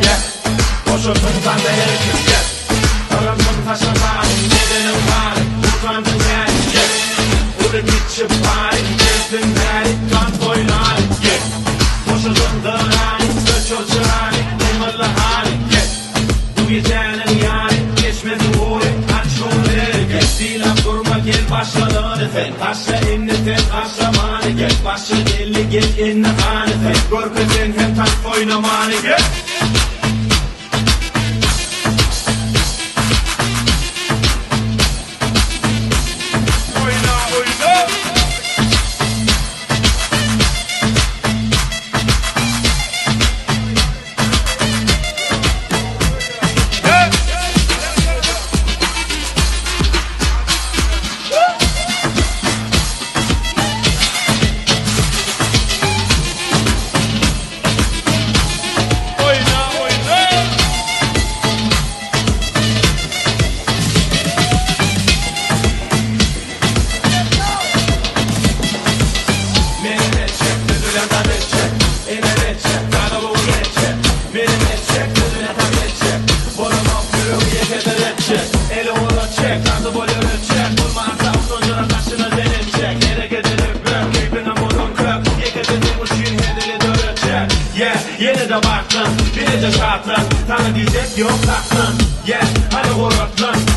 yeah. Koşulsun sen de herkes, yeah. Tarafın taşınan, nedenin var, utandın yani, yeah. Ulu git çıpay, gezdin her, kan boylar, yeah. Koşulsun dağın, göçür çırağın, umurlu halin, yeah. Bu gecenin yani, geçmez uğru, aç yolu, yeah. Dilem durma gel başladığını sen, taşla inni sen, taşlamanı, gel başı gelli gel inni hanı sen. Görkecen hem taş oynamanı, yeah. Yine de baktın, bir de şartın, sana diyecek yok taktın, yeah, hadi vururtun.